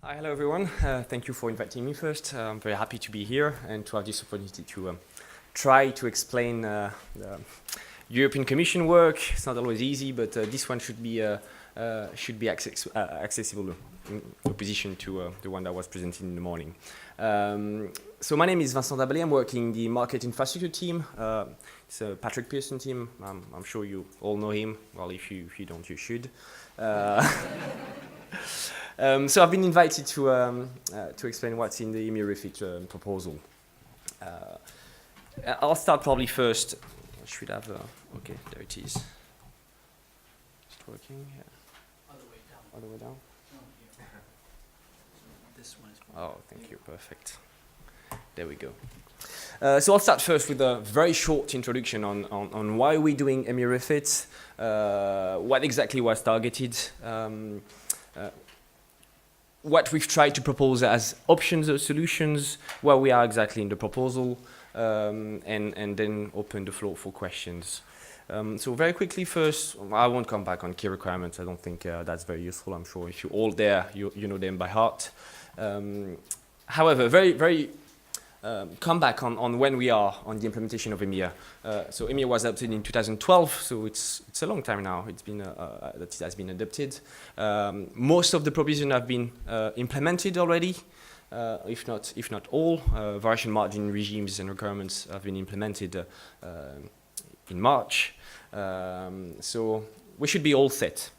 Hi, hello everyone. Thank you for inviting me first. I'm very happy to be here and to have this opportunity to try to explain the European Commission work. It's not always easy, but this one should be accessible in opposition to the one that was presented in the morning. So my name is Vincent Derbali. I'm working the market infrastructure team. It's a Patrick Pearson team. I'm sure you all know him. Well, if you don't, you should. So I've been invited to explain what's in the EMIR refit proposal. I'll start probably first. I should have, okay, there it is. Is it working? Yeah. Other way down. Other way down? No, here. This one is. Oh, thank you, perfect. There we go. So I'll start first with a very short introduction on why we're doing EMIR refit, what exactly was targeted, what we've tried to propose as options or solutions, where we are exactly in the proposal, and then open the floor for questions. So very quickly first, I won't come back on key requirements. I don't think that's very useful. I'm sure if you're all there, you know them by heart. However, very come back on when we are on the implementation of EMIR. So EMIR was adopted in 2012, so it's a long time now. It's been that it has been adopted. Most of the provisions have been implemented already, if not all. Variation margin regimes and requirements have been implemented in March. So we should be all set.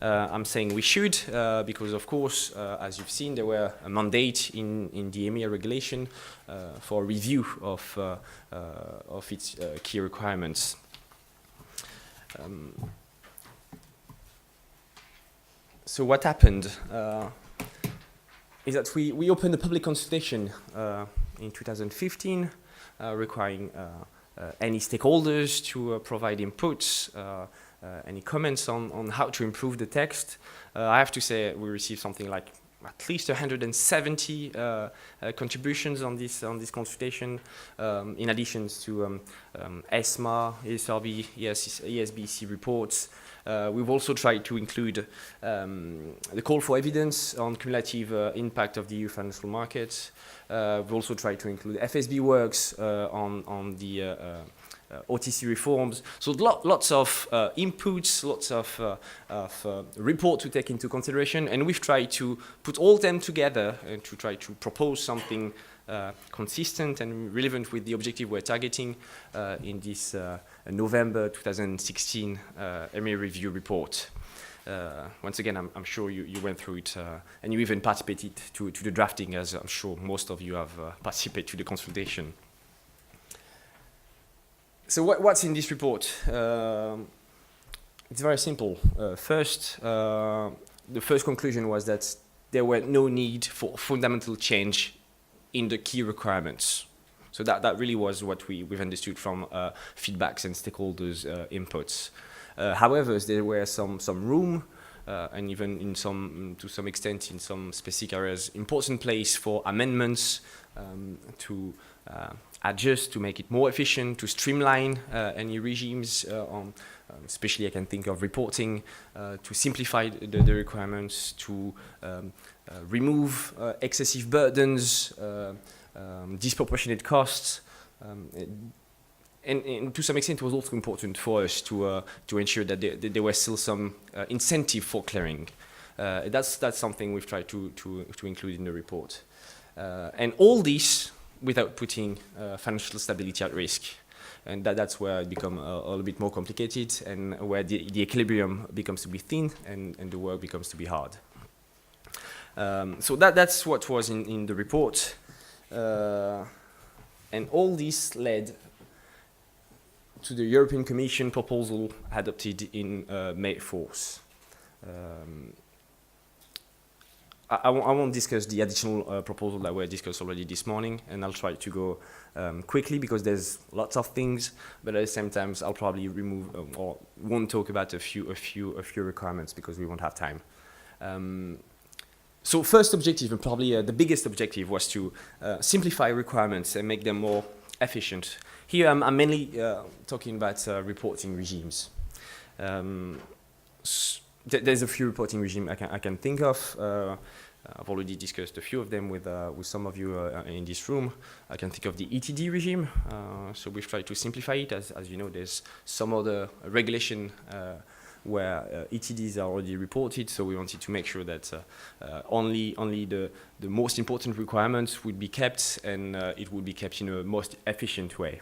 I'm saying we should because, of course, as you've seen, there were a mandate in the EMIR regulation for review of its key requirements. So what happened is that we opened a public consultation in 2015 requiring any stakeholders to provide inputs, any comments on how to improve the text. I have to say we received something like at least 170 contributions on this consultation, in addition to ESMA, ESRB, ESBC reports. We've also tried to include the call for evidence on cumulative impact of the EU financial markets. We've also tried to include FSB works on the OTC reforms. So lots of inputs, lots of reports to take into consideration, and we've tried to put all them together and to try to propose something consistent and relevant with the objective we're targeting in this November 2016 EMIR review report. Once again, I'm sure you went through it and you even participated to the drafting, as I'm sure most of you have participated to the consultation. So what's in this report? It's very simple. First, the first conclusion was that there were no need for fundamental change in the key requirements. So that really was what we've understood from feedbacks and stakeholders' inputs. However, there were some room, and even to some extent in some specific areas, important place for amendments to adjust, to make it more efficient, to streamline any regimes, especially I can think of reporting, to simplify the requirements, to remove excessive burdens, disproportionate costs, and to some extent it was also important for us to ensure that there was still some incentive for clearing. That's something we've tried to include in the report. And all this without putting financial stability at risk. And that's where it becomes a little bit more complicated and where the equilibrium becomes to be thin and the work becomes to be hard. So that's what was in the report. And all this led to the European Commission proposal adopted in May 4th. I won't discuss the additional proposal that were discussed already this morning, and I'll try to go quickly because there's lots of things, but at the same time I'll probably remove or won't talk about a few requirements because we won't have time. So first objective, and probably the biggest objective, was to simplify requirements and make them more efficient. Here I'm mainly talking about reporting regimes. There's a few reporting regimes I can think of. I've already discussed a few of them with some of you in this room. I can think of the ETD regime. So we've tried to simplify it. As you know, there's some other regulation where ETDs are already reported, so we wanted to make sure that only the most important requirements would be kept, and it would be kept in a most efficient way.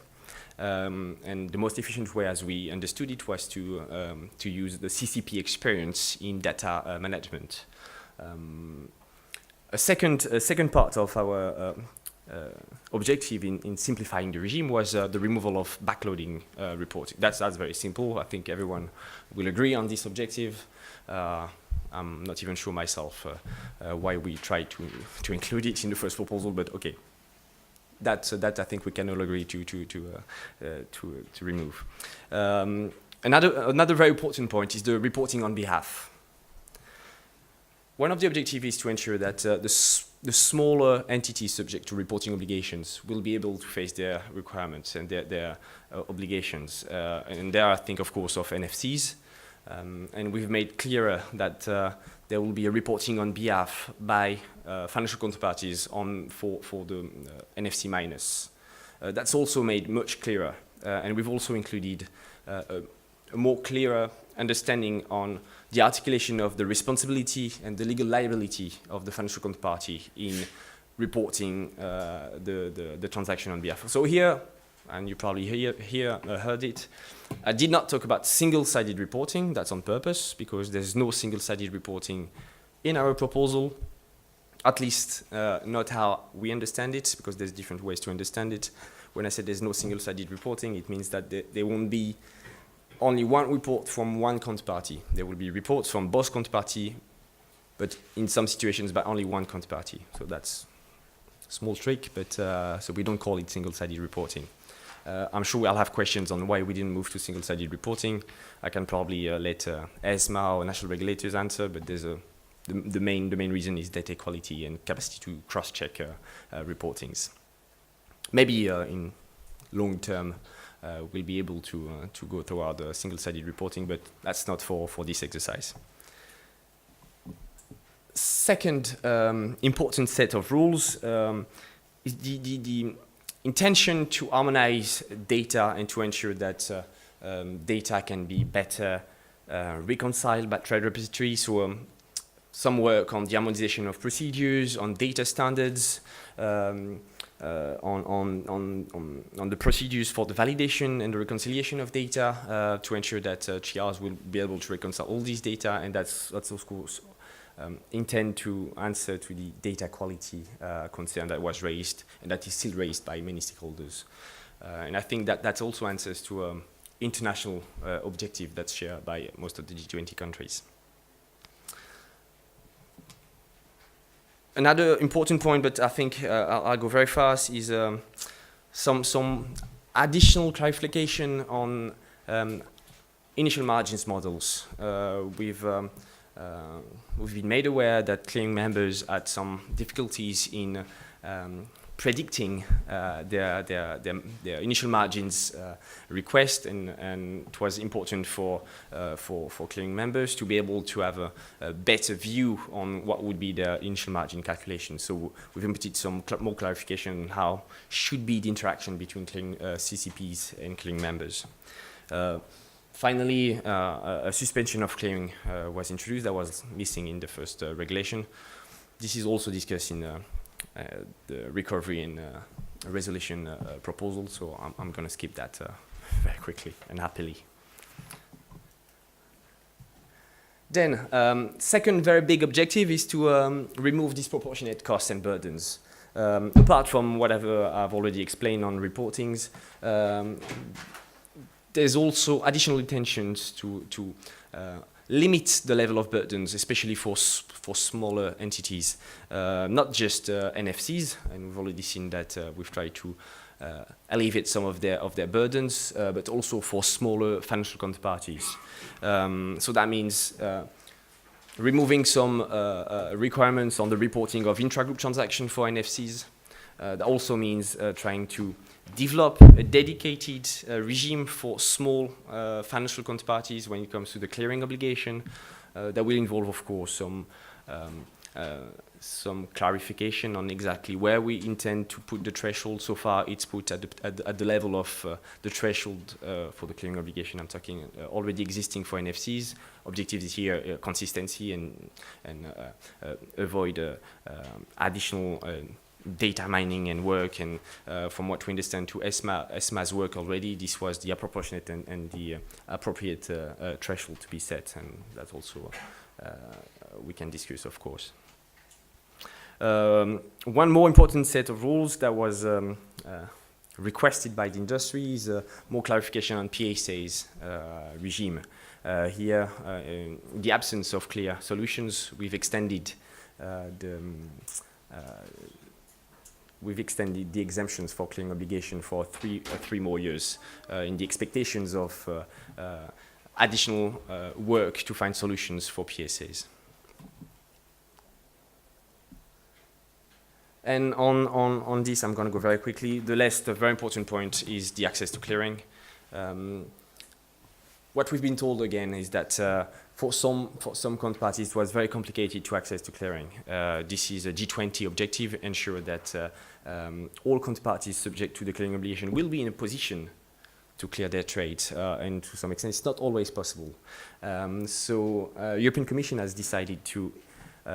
And the most efficient way, as we understood it, was to use the CCP experience in data management. A second part of our objective in simplifying the regime was the removal of backloading reporting. That's very simple. I think everyone will agree on this objective. I'm not even sure myself why we tried to include it in the first proposal, but okay. That I think we can all agree to remove. Another very important point is the reporting on behalf. One of the objectives is to ensure that the smaller entities subject to reporting obligations will be able to face their requirements and their obligations. And there I think, of course, of NFCs. And we've made clearer that there will be a reporting on behalf by financial counterparties for the NFC minus. That's also made much clearer. And we've also included a more clearer understanding on the articulation of the responsibility and the legal liability of the financial counterparty in reporting the transaction on behalf. So here, and you probably heard it, I did not talk about single-sided reporting. That's on purpose, because there's no single-sided reporting in our proposal, at least not how we understand it, because there's different ways to understand it. When I said there's no single-sided reporting, it means that there won't be only one report from one counterparty. There will be reports from both counterparty, but in some situations by only one counterparty. So that's a small trick, but so we don't call it single-sided reporting. I'm sure we'll have questions on why we didn't move to single-sided reporting. I can probably let ESMA or national regulators answer, but there's the main reason is data quality and capacity to cross-check reportings. Maybe in long term, we'll be able to go toward single-sided reporting, but that's not for this exercise. Second important set of rules is the intention to harmonize data and to ensure that data can be better reconciled by trade repository. So some work on the harmonization of procedures, on data standards, on the procedures for the validation and the reconciliation of data to ensure that TRs will be able to reconcile all these data, and that's of course intend to answer to the data quality concern that was raised and that is still raised by many stakeholders. And I think that also answers to international objective that's shared by most of the G20 countries. Another important point, but I think I'll go very fast, is some additional clarification on initial margins models. We've been made aware that clearing members had some difficulties in predicting their initial margins request, and it was important for clearing members to be able to have a better view on what would be their initial margin calculation. So we've inputted some more clarification on how should be the interaction between clearing CCPs and clearing members. Finally, a suspension of clearing was introduced that was missing in the first regulation. This is also discussed in the recovery and resolution proposal, so I'm going to skip that very quickly and happily. Then, second very big objective is to remove disproportionate costs and burdens. Apart from whatever I've already explained on reportings, there's also additional intentions to limit the level of burdens, especially for smaller entities, not just NFCs, and we've already seen that we've tried to alleviate some of their burdens, but also for smaller financial counterparties. So that means removing some requirements on the reporting of intragroup transactions for NFCs. That also means trying to develop a dedicated regime for small financial counterparties when it comes to the clearing obligation. That will involve, of course, some some clarification on exactly where we intend to put the threshold. So far, it's put at the level of the threshold for the clearing obligation. I'm talking already existing for NFCs. Objective is here consistency and avoid additional data mining and work. And from what we understand to ESMA's work already, this was the appropriate and the appropriate threshold to be set, and that's also we can discuss, of course. One more important set of rules that was requested by the industry is more clarification on PSA's regime. Here, in the absence of clear solutions, we've extended the exemptions for clearing obligation for three more years in the expectations of additional work to find solutions for PSAs. And on this, I'm going to go very quickly. The last very important point is the access to clearing. What we've been told again is that for some counterparties, it was very complicated to access to clearing. This is a G20 objective, ensure that all counterparties subject to the clearing obligation will be in a position to clear their trades, and to some extent, it's not always possible. So European Commission has decided to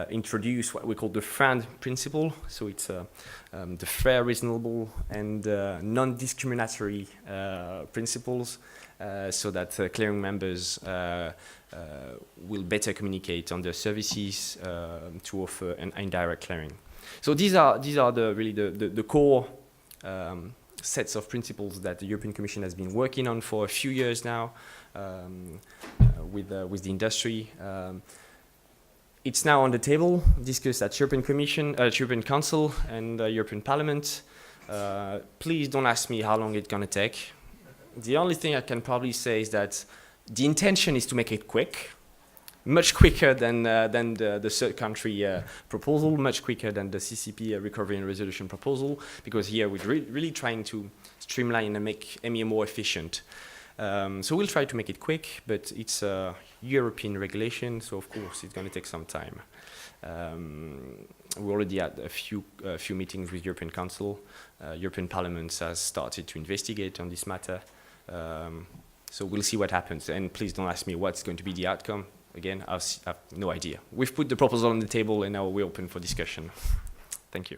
introduce what we call the FRAND principle. So it's the fair, reasonable, and non-discriminatory principles, so that clearing members will better communicate on their services to offer an indirect clearing. So these are really the core sets of principles that the European Commission has been working on for a few years now with the industry. It's now on the table, discussed at European Commission, European Council, and European Parliament. Please don't ask me how long it's going to take. The only thing I can probably say is that the intention is to make it quick, much quicker than the third country proposal, much quicker than the CCP recovery and resolution proposal, because here we're really trying to streamline and make EMIR more efficient. So we'll try to make it quick, but it's a European regulation, so of course it's going to take some time. We already had a few meetings with European Council. European Parliament has started to investigate on this matter. So we'll see what happens, and please don't ask me what's going to be the outcome. Again, I have no idea. We've put the proposal on the table, and now we're open for discussion. Thank you.